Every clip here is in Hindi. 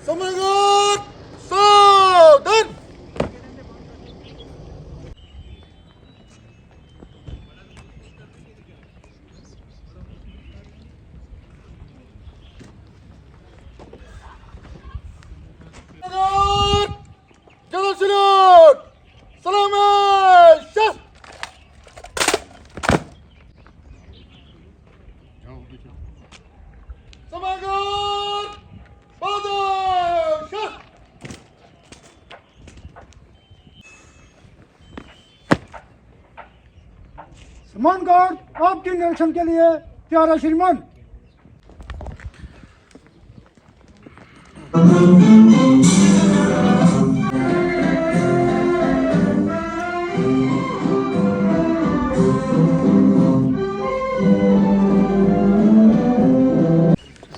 Samagat! Sadan! Samagat! Jalan sudut! Selamat! Syah! Samagat! Badan! Syah! Salman गौर आपके निरीक्षण के लिए प्यारा श्रीमान।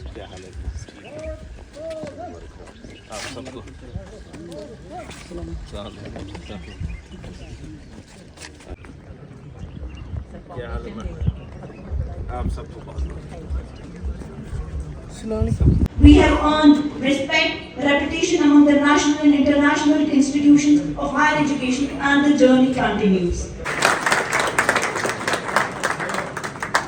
क्या हाल है? आप सबको बहुत We have earned respect, reputation among the national and international institutions of higher education, and the journey continues.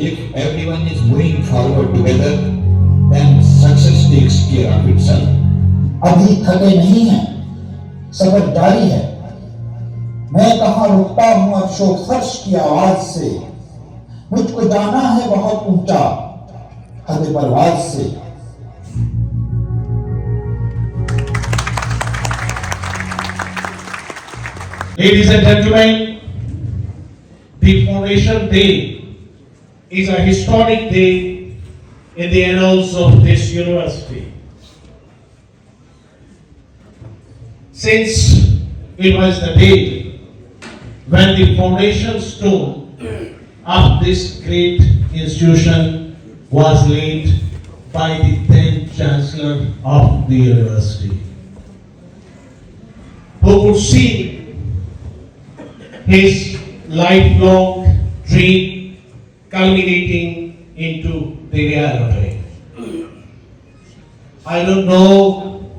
If everyone is moving forward together, then success takes care of itself. अभी थके नहीं हैं, सफर जारी है। मैं कहाँ रुकता हूँ अफसोस फर्श की आवाज से। मुझको जाना है बहुत ऊंचा हद परवाज से। Ladies and gentlemen, the Foundation Day is a historic day in the annals of this university. Since it was the day when the foundation stone of this great institution was laid by the then Chancellor of the university, who could see his lifelong dream culminating into the reality. I don't know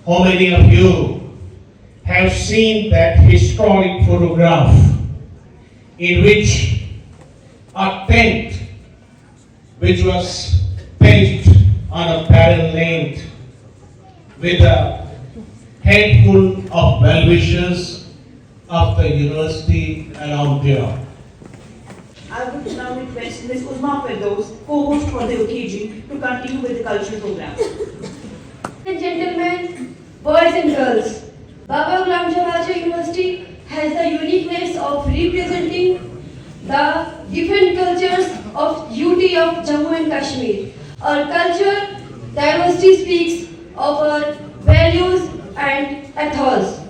how many of you have seen that historic photograph in which a tent which was pitched on a barren land with a handful of well-wishers of the university around there. I would now request Ms. Uzma Firdaus, co-host for the occasion, to continue with the cultural program. Ladies and gentlemen, boys and girls, Baba Ghulam Shahbaz University has the uniqueness of representing the different cultures of UT of Jammu and Kashmir. Our culture diversity speaks of our values and ethos.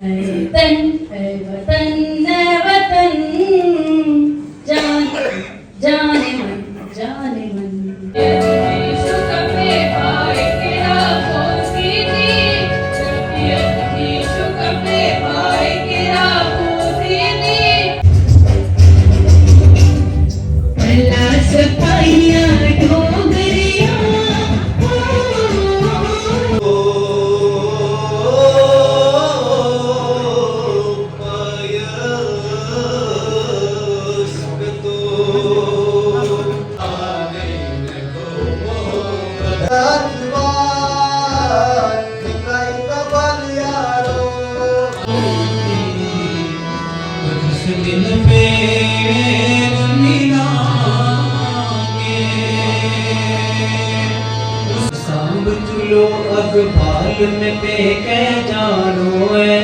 लोग चुलो अब बाल में पेके जानो है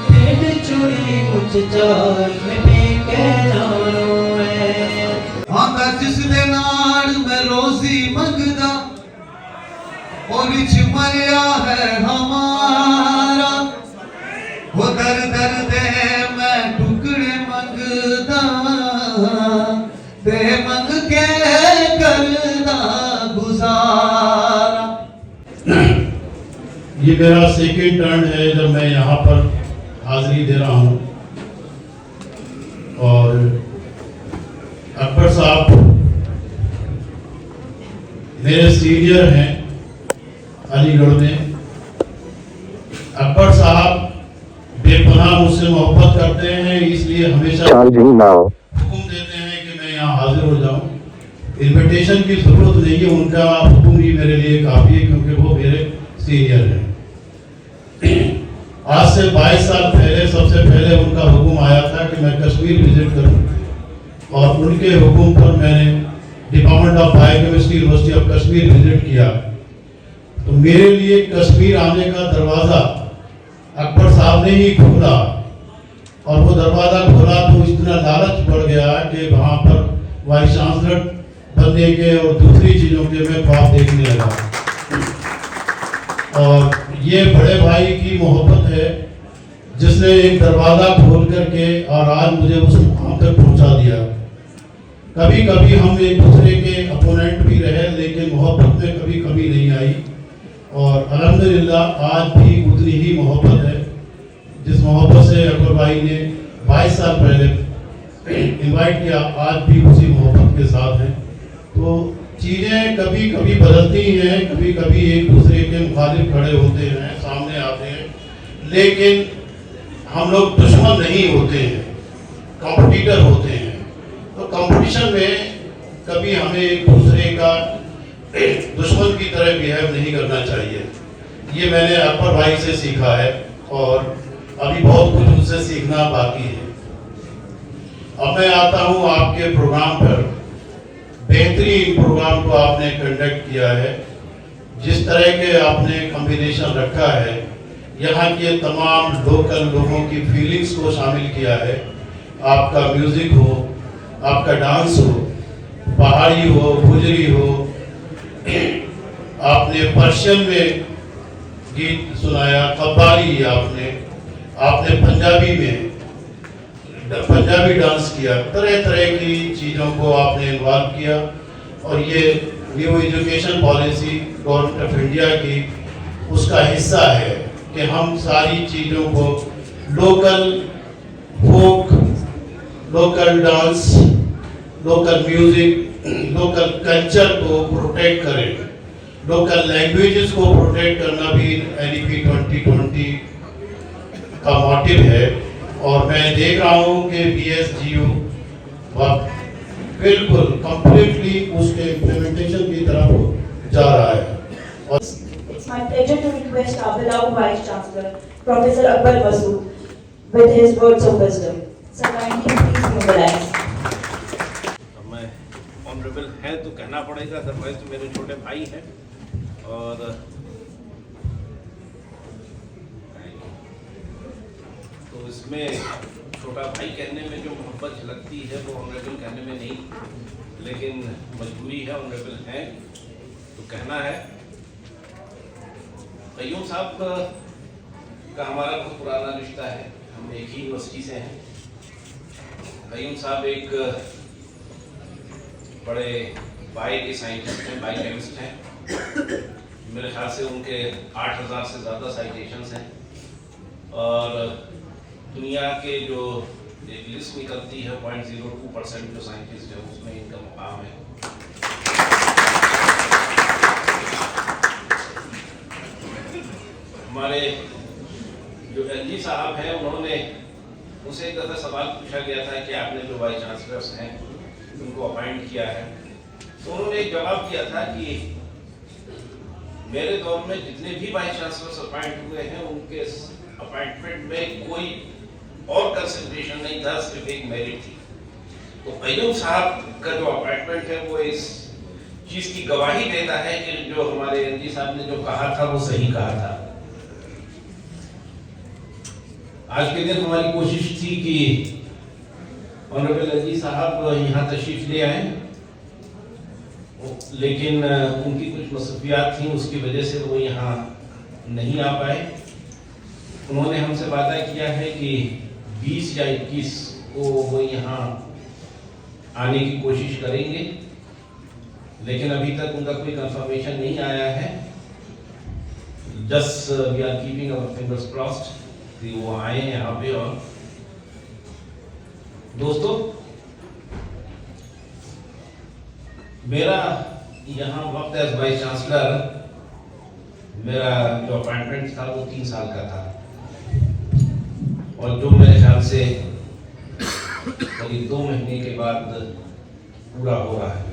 भेड़ चोरी मुझ जाल में पेके जानो है आंदा जिस दे नाल मैं रोजी मंगदा और विच मरिया है हमारा वो दर दर दे मैं टुकड़े मंगदा दे मंग के करदा गुजारा। ये मेरा सेकेंड टर्न है जब मैं यहाँ पर हाजिरी दे रहा हूँ और अकबर साहब मेरे सीनियर हैं अलीगढ़ में। अकबर साहब बेपनाह मुझसे मोहब्बत करते हैं, इसलिए हमेशा हुक्म देते हैं कि मैं यहाँ हाजिर हो जाऊँ। इन्विटेशन की जरूरत नहीं है, उनका हुक्म ही मेरे लिए काफ़ी है क्योंकि वो मेरे सीनियर हैं। आज से 22 साल पहले सबसे पहले उनका हुक्म आया था कि मैं कश्मीर विजिट करूं और उनके हुक्म पर मैंने department of biochemistry university of Kashmir visit किया। तो मेरे लिए कश्मीर आने का दरवाज़ा अकबर साहब ने ही खोला और वो दरवाज़ा खोला तो इतना लालच बढ़ गया कि वहाँ पर वाइस चांसलर बनने के और दूसरी चीज़ों के मैं ख्वाब देखने लगा। और ये बड़े भाई की मोहब्बत है जिसने एक दरवाज़ा खोल करके और आज मुझे उस मुकाम तक पहुंचा दिया। कभी कभी हम एक दूसरे के अपोनेंट भी रहे लेकिन मोहब्बत में कभी कमी नहीं आई और अल्हम्दुलिल्लाह आज भी उतनी ही मोहब्बत है जिस मोहब्बत से अकबर भाई ने 22 साल पहले इनवाइट किया, आज भी उसी मोहब्बत के साथ हैं। तो चीज़ें कभी कभी बदलती हैं, कभी कभी एक दूसरे के मुखालिफ खड़े होते हैं, सामने आते हैं, लेकिन हम लोग दुश्मन नहीं होते हैं, कॉम्पिटिटर होते हैं। तो कंपटीशन में कभी हमें एक दूसरे का दुश्मन की तरह बिहेव नहीं करना चाहिए। ये मैंने अकबर भाई से सीखा है और अभी बहुत कुछ उनसे सीखना बाकी है। अब मैं आता हूँ आपके प्रोग्राम पर। बेहतरीन प्रोग्राम को आपने कंडक्ट किया है, जिस तरह के आपने कॉम्बिनेशन रखा है, यहाँ के तमाम लोकल लोगों की फीलिंग्स को शामिल किया है। आपका म्यूजिक हो, आपका डांस हो, पहाड़ी हो, गुजरी हो, आपने पर्शियन में गीत सुनाया, कव्वाली आपने पंजाबी में पंजाबी डांस किया, तरह तरह की चीज़ों को आपने इन्वॉल्व किया। और ये new education policy government of India की उसका हिस्सा है कि हम सारी चीज़ों को local folk, local dance, local music, local culture को प्रोटेक्ट करें। लोकल लैंग्वेजेस को प्रोटेक्ट करना भी NEP 2020 का मोटिव है। और मैं देख रहा हूँ कि BSGU बिल्कुल कंप्लीटली उसके इम्प्लीमेंटेशन की तरफ जा रहा है। It's my pleasure to request our beloved Vice Chancellor, Professor Akbar Masood, with his words of wisdom. Sir, kindly please mobilize. मैं ऑनरेबल है तो कहना पड़ेगा, अदरवाइज तो मेरे छोटे भाई हैं। और तो इसमें छोटा भाई कहने में जो मोहब्बत झलकती है वो ऑनरेबल कहने में नहीं, लेकिन मजबूरी है, ऑनरेबल हैं तो कहना है। कय्यूम साहब का हमारा बहुत पुराना रिश्ता है, हम एक ही यूनिवर्सिटी से हैं। कय्यूम साहब एक बड़े बायो के साइंटिस्ट हैं, बायोकेमिस्ट हैं। मेरे ख्याल से उनके 8000 से ज़्यादा साइटेशंस हैं और दुनिया के जो एक लिस्ट निकलती है 0.02% जो साइंटिस्ट है उसमें इनका मुकाम है। हमारे जो LG साहब हैं उन्होंने उनसे एक दफ़ा सवाल पूछा गया था कि आपने जो वाइस चांसलर्स हैं उनको अपॉइंट किया है, तो उन्होंने एक जवाब दिया था कि मेरे दौर में जितने भी वाइस चांसलर्स अपॉइंट हुए हैं उनके अपॉइंटमेंट में कोई और कंसिडरेशन नहीं था, सिर्फ एक मेरिट थी। तो कय्यूम साहब का जो अपॉइंटमेंट है वो इस चीज की गवाही देता है कि जो हमारे एलजी साहब ने जो कहा था वो सही कहा था। आज के दिन हमारी कोशिश थी कि ऑनरेबल एलजी साहब यहाँ तशरीफ ले आए, लेकिन उनकी कुछ मसरूफियात थी, उसकी वजह से वो यहाँ नहीं आ पाए। उन्होंने हमसे वादा किया है कि 20 या 21 को वो यहाँ आने की कोशिश करेंगे, लेकिन अभी तक उनका कोई कंफर्मेशन नहीं आया है। Just we are keeping our fingers crossed कि वो आए यहाँ पे। और दोस्तों, मेरा यहाँ वक्त एज वाइस चांसलर, मेरा जो अपॉइंटमेंट था वो 3 साल का था, और जो मेरे ख्याल से करीब 2 महीने के बाद पूरा हो रहा है।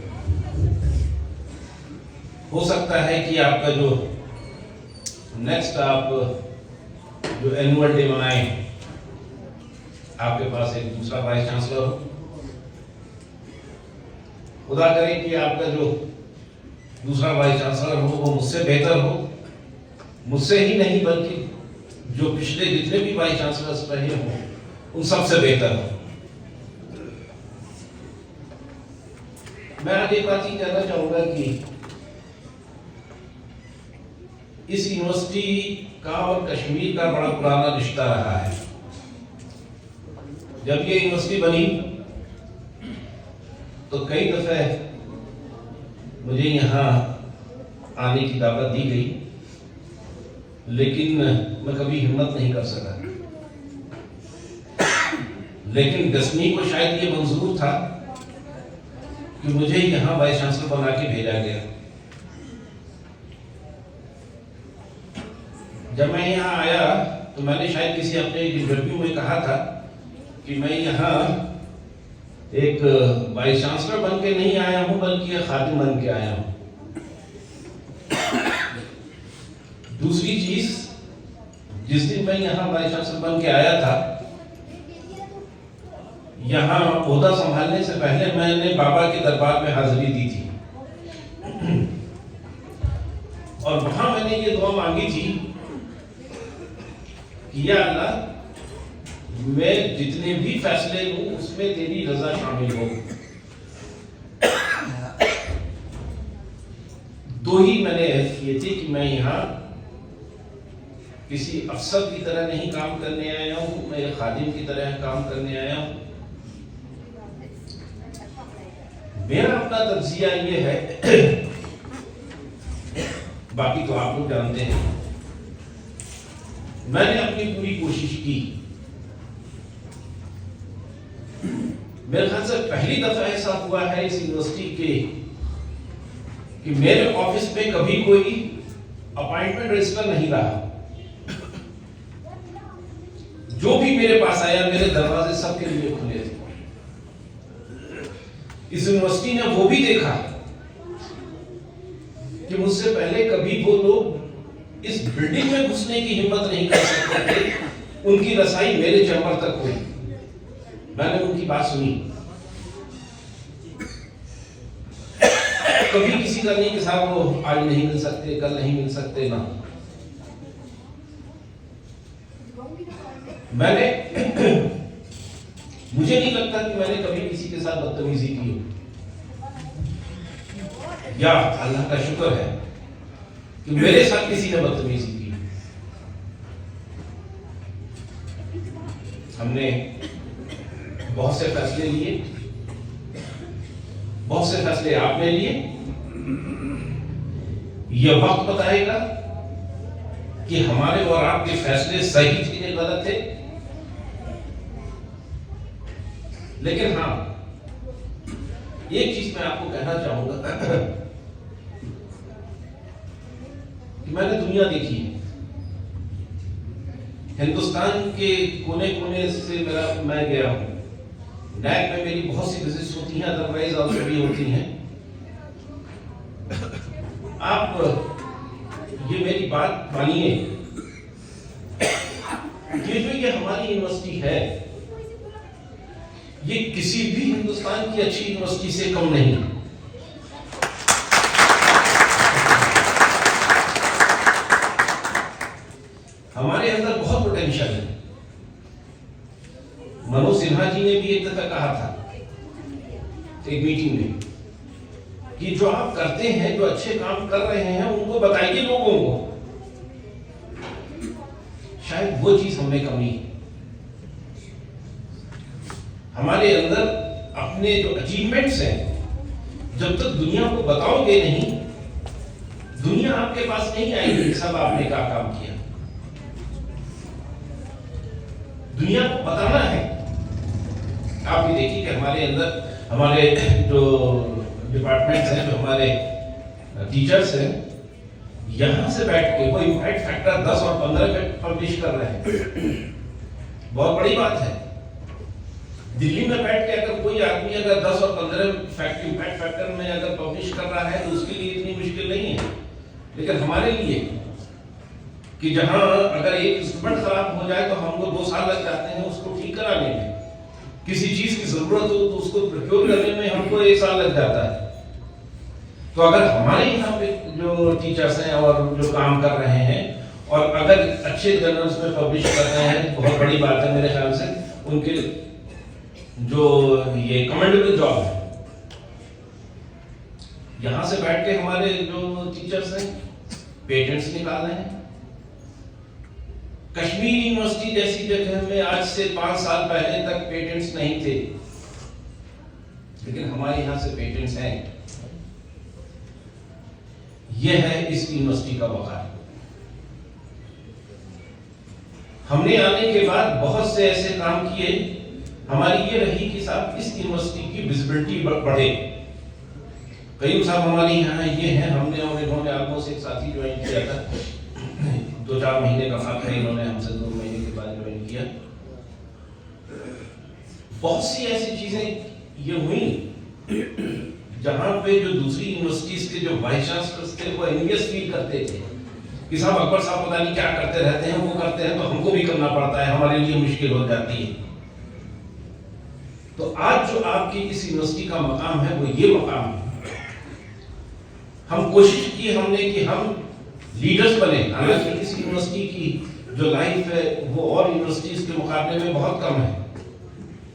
हो सकता है कि आपका जो नेक्स्ट आप जो एनुअल डे मनाएं, आपके पास एक दूसरा वाइस चांसलर हो। खुदा करे कि आपका जो दूसरा वाइस चांसलर हो वो मुझसे बेहतर हो, मुझसे ही नहीं बल्कि जो पिछले जितने भी वाइस चांसलर्स रहे हों उन सबसे बेहतर हो। मैं आज एक बात ही कहना चाहूंगा कि इस यूनिवर्सिटी का और कश्मीर का बड़ा पुराना रिश्ता रहा है। जब ये यूनिवर्सिटी बनी तो कई दफे मुझे यहाँ आने की दावत दी गई, लेकिन मैं कभी हिम्मत नहीं कर सका। लेकिन दसवीं को शायद ये मंजूर था कि मुझे यहाँ वाइस चांसलर बना के भेजा गया। जब मैं यहाँ आया तो मैंने शायद किसी अपने इंटरव्यू में कहा था कि मैं यहाँ एक वाइस चांसलर बन के नहीं आया हूँ, बल्कि एक खादिम बन के आया हूँ। दूसरी चीज, जिस दिन मैं यहाँ वाइस चांसलर बन के आया था, यहाँ ओहदा संभालने से पहले मैंने बाबा के दरबार में हाजिरी दी थी, और वहां मैंने ये दुआ मांगी थी कि या अल्लाह, मैं जितने भी फैसले लूं उसमें तेरी रजा शामिल हो। 2 ही मैंने किए थे कि मैं यहाँ किसी अफसर की तरह नहीं काम करने आया हूं, मैं एक खादिम की तरह काम करने आया हूं। मेरा अपना तज्जिया ये है, बाकी तो आप लोग जानते हैं, मैंने अपनी पूरी कोशिश की। मेरे ख्याल से पहली दफा ऐसा हुआ है इस यूनिवर्सिटी के कि मेरे ऑफिस में कभी कोई अपॉइंटमेंट रजिस्टर नहीं रहा। जो भी मेरे पास आया, मेरे दरवाजे सबके लिए खुले थे। इस यूनिवर्सिटी ने वो भी देखा कि मुझसे पहले कभी वो लोग इस बिल्डिंग में घुसने की हिम्मत नहीं कर सकते थे, उनकी रसाई मेरे चैम्बर तक हुई। मैंने उनकी बात सुनी। कभी किसी का नहीं कि साहब वो आज नहीं मिल सकते, कल नहीं मिल सकते ना। मैंने मुझे नहीं लगता कि मैंने कभी किसी के साथ बदतमीजी की हो, या अल्लाह का शुक्र है कि मेरे साथ किसी ने बदतमीजी की। हमने बहुत से फैसले लिए, बहुत से फैसले आपने लिए। यह वक्त बताएगा कि हमारे और आपके फैसले सही थे या गलत थे। लेकिन हाँ, एक चीज मैं आपको कहना चाहूंगा कि मैंने दुनिया देखी है। हिंदुस्तान के कोने कोने से मैं गया हूं। नैक में मेरी बहुत सी विजिट्स होती हैं, अदरवाइज ऑल्सो भी होती हैं। आप ये मेरी बात मानिए, ये हमारी यूनिवर्सिटी है, ये किसी भी हिंदुस्तान की अच्छी यूनिवर्सिटी से कम नहीं। सिन्हा जी ने भी एक दफा कहा था एक मीटिंग में कि जो आप करते हैं, जो अच्छे काम कर रहे हैं, उनको बताइए लोगों को। शायद वो चीज हमें कमी है। हमारे अंदर अपने जो अचीवमेंट्स हैं, जब तक दुनिया को बताओगे नहीं, दुनिया आपके पास नहीं आएगी सब आपने क्या काम किया। दुनिया को बताना है। आप भी देखिए कि हमारे अंदर हमारे जो डिपार्टमेंट्स हैं, जो हमारे टीचर्स हैं, यहां से बैठ के वो इम्पैक्ट फैक्टर 10 और 15 पे पब्लिश कर रहे हैं। बहुत बड़ी बात है। दिल्ली में बैठ के अगर कोई आदमी अगर 10 और 15 इम्पैक्ट फैक्टर में अगर पब्लिश कर रहा है तो उसके लिए इतनी मुश्किल नहीं है। लेकिन हमारे लिए कि जहां अगर एक इंस्ट्रूमेंट खराब हो जाए तो हमको 2 साल लग जाते हैं उसको ठीक कराने में, किसी चीज की जरूरत हो तो उसको प्रयोग करने में हमको 1 साल लग जाता है। तो अगर हमारे यहाँ पे जो टीचर्स हैं और जो काम कर रहे हैं और अगर अच्छे जर्नल्स में पब्लिश कर रहे हैं, बहुत बड़ी बात है मेरे ख्याल से। उनके जो ये कमेंडेबल जॉब है। यहां से बैठ के हमारे जो टीचर्स हैं पेटेंट्स निकाल रहे हैं। कश्मीर यूनिवर्सिटी जैसी जगह में आज से 5 साल पहले तक पेटेंट्स नहीं थे, लेकिन हमारे यहां से पेटेंट्स हैं। यह है इस यूनिवर्सिटी का वकार। हमने आने के बाद बहुत से ऐसे काम किए। हमारी ये रही कि साहब इस यूनिवर्सिटी की विजिबिलिटी बढ़े। कई साहब हमारे यहाँ ये हैं, हमने और इन्होंने ऑलमोस्ट एक साथी ज्वाइन किया था, 2-4 महीने का फर्क है, इन्होंने हमसे 2 महीने के बाद ज्वाइन किया। बहुत सी ऐसी चीजें ये हुई जहां पे जो दूसरी यूनिवर्सिटीज के जो वाइस चांसलर्स थे वो एनवियस फील करते थे कि साहब अकबर साहब पता नहीं क्या करते रहते हैं, वो करते हैं तो हमको भी करना पड़ता है, हमारे लिए मुश्किल हो जाती है। तो आज जो आपकी इस यूनिवर्सिटी का मकाम है वो ये मकाम है। हम कोशिश की हमने कि हम लीडर्स बने। हालांकि इस यूनिवर्सिटी की जो लाइफ है वो और यूनिवर्सिटीज के मुकाबले में बहुत कम है।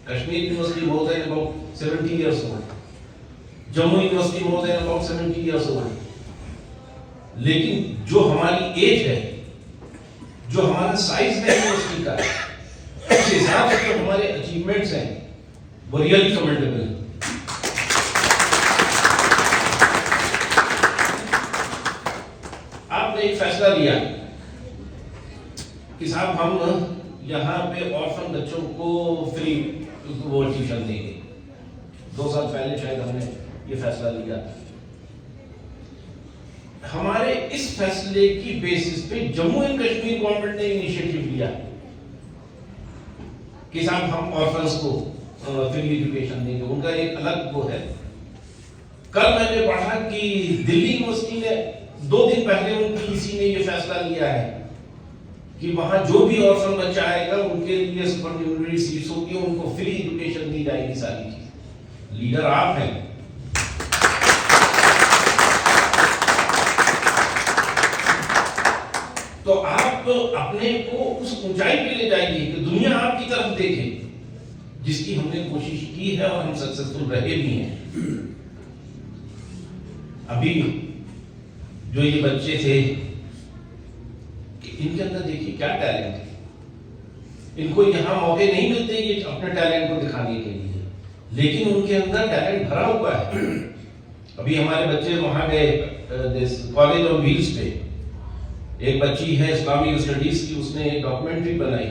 Kashmir university more than about 70 years old, Jammu university more than about 70 years old. लेकिन जो हमारी एज है, जो हमारा साइज है यूनिवर्सिटी का, उस हिसाब से जो हमारे अचीवमेंट्स हैं वो रियली कमेंडेबल है। आपने एक फैसला लिया कि साहब हम यहाँ पे ऑर्फन बच्चों को फ्री वो ट्यूशन देंगे। 2 साल पहले शायद हमने ये फैसला लिया। हमारे इस फैसले की बेसिस पे जम्मू एंड कश्मीर गवर्नमेंट ने इनिशिएटिव लिया कि साहब हम ऑर्फन्स को फ्री एजुकेशन देंगे। उनका एक अलग वो है। कल मैंने पढ़ा कि दिल्ली यूनिवर्सिटी ने 2 दिन पहले उनकी इसी ने ये फैसला लिया है कि वहां जो भी ऑर्फन बच्चा आएगा उनके लिए सुपरन्यूमरी सीट्स होगी, उनको फ्री एजुकेशन दी जाएगी। सारी चीज लीडर आप हैं। तो आप अपने को उस ऊंचाई पे ले जाइए कि दुनिया आपकी तरफ देखे, जिसकी हमने कोशिश की है और हम सक्सेसफुल रहे भी हैं। अभी जो ये बच्चे थे कि इनके अंदर देखिए क्या टैलेंट है। इनको यहाँ मौके नहीं मिलते ये अपने टैलेंट को दिखाने के लिए, लेकिन उनके अंदर टैलेंट भरा हुआ है। अभी हमारे बच्चे वहां गए कॉलेज ऑन व्हील्स पे। एक बच्ची है इस्लामिक स्टडीज की, उसने एक डॉक्यूमेंट्री बनाई,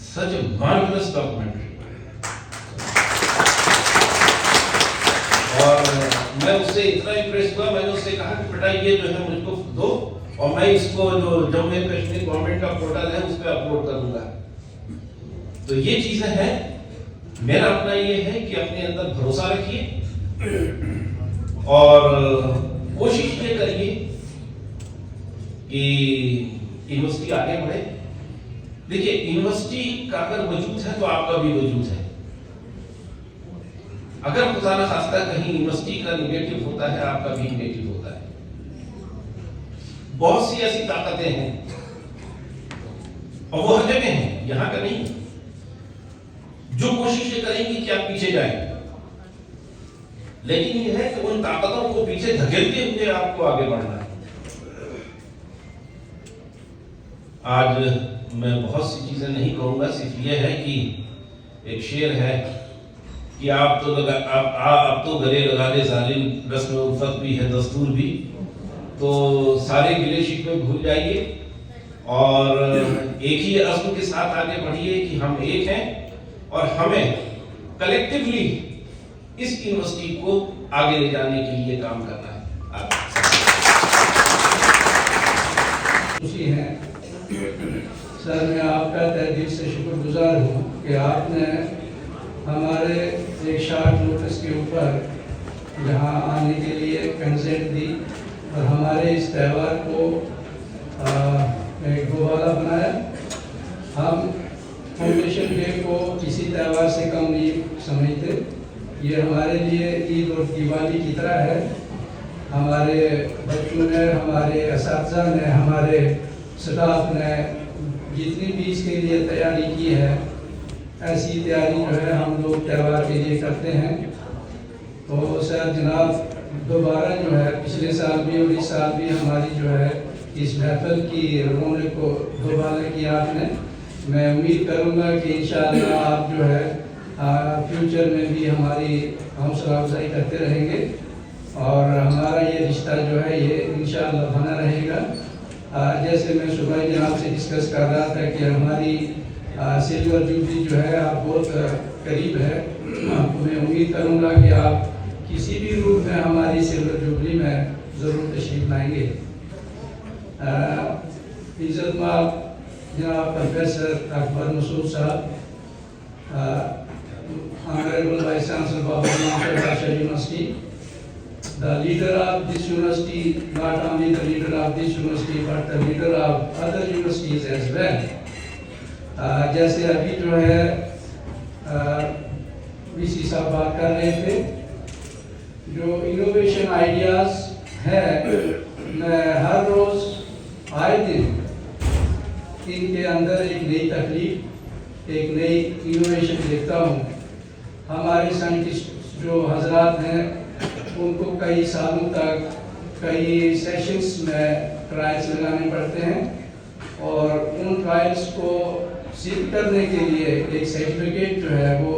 सच ए मार्वलस डॉक्यूमेंट्री। और मैं उससे इतना इंप्रेस हुआ, मैंने उससे कहा कि बेटा ये जो है मुझको दो और मैं इसको जो जम्मू एंड कश्मीर गवर्नमेंट का पोर्टल है उस पर अपलोड करूंगा। तो ये चीजें हैं। मेरा अपना ये है कि अपने अंदर भरोसा रखिए और कोशिश ये करिए कि यूनिवर्सिटी आगे बढ़े। देखिए यूनिवर्सिटी का अगर वजूद है तो आपका भी वजूद है। अगर खुदा न खास्ता कहीं यूनिवर्सिटी का निगेटिव होता है, आपका भी निगेटिव होता है। बहुत सी ऐसी ताकतें हैं और वो हर जगह हैं, यहां का नहीं। जो कोशिशें करेंगी कि आप पीछे जाएं, लेकिन यह है कि उन ताकतों को पीछे धकेलते हुए आपको आगे बढ़ना है। आज मैं बहुत सी चीजें नहीं कहूंगा, सिर्फ यह है कि एक शेर है कि आप तो गले लगा ले जालिम, रस्म उल्फत भी है दस्तूर भी। तो सारे गिले शिकवे भूल जाइए और एक ही अज़्म के साथ आगे बढ़िए कि हम एक हैं और हमें कलेक्टिवली इस यूनिवर्सिटी को आगे ले जाने के लिए काम करना है। खुशी है सर, मैं आपका तहे दिल से शुक्रगुजार हूँ कि आपने हमारे एक शॉर्ट नोटिस के ऊपर यहाँ आने के लिए कंसेंट दी और हमारे इस त्यौहार को एक दोबारा बनाया। हम फाउंडेशन डे को किसी त्यौहार से कम नहीं समझते, ये हमारे लिए ईद और दिवाली की तरह है। हमारे बच्चों ने, हमारे असातिज़ा ने, हमारे स्टाफ ने जितनी भी इसके लिए तैयारी की है, ऐसी तैयारी जो है हम लोग त्यौहार के लिए करते हैं। तो सर जनाब दोबारा जो है पिछले साल भी और इस साल भी हमारी जो है इस महफिल की रौनक को दोबारा किया आपने। मैं उम्मीद करूंगा कि इंशाअल्लाह आप जो है फ्यूचर में भी हमारी हौसला अफजाई करते रहेंगे और हमारा ये रिश्ता जो है ये इंशाअल्लाह बना रहेगा। जैसे मैं सुबह जनाब से डिस्कस कर रहा था कि हमारी सिल्वर जुबली जो है आप बहुत करीब है, तो मैं उम्मीद करूंगा कि आप किसी भी रूप में हमारी सिल्वर जुबली में ज़रूर तशरीफ लाएंगे। इज़्ज़त जनाब प्रोफेसर अकबर मसूद साहब, Honorable Vice Chancellor Babur University, the leader of this university, not only the leader of this university but the leader of other universities as well. जैसे अभी जो है वीसी साहब बात कर रहे थे, जो इनोवेशन आइडियाज है, मैं हर रोज आए दिन इनके अंदर एक नई तकलीफ, एक नई इनोवेशन देखता हूँ। हमारे साइंटिस्ट जो हजरात हैं उनको कई सालों तक कई सेशंस में ट्रायल्स लगाने पड़ते हैं और उन ट्रायल्स को सिद्ध करने के लिए एक सर्टिफिकेट जो है वो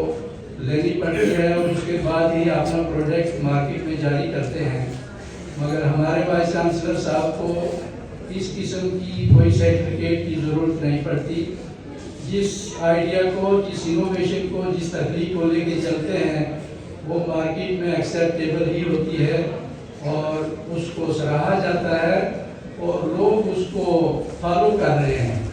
लेनी पड़ती है और उसके बाद ही अपना प्रोजेक्ट मार्केट में जारी करते हैं। मगर हमारे वाइस चांसलर साहब को इस किस्म की कोई सर्टिफिकेट की ज़रूरत नहीं पड़ती। जिस आइडिया को, जिस इनोवेशन को, जिस तकनीक को लेके चलते हैं वो मार्केट में एक्सेप्टेबल ही होती है और उसको सराहा जाता है और लोग उसको फॉलो कर रहे हैं।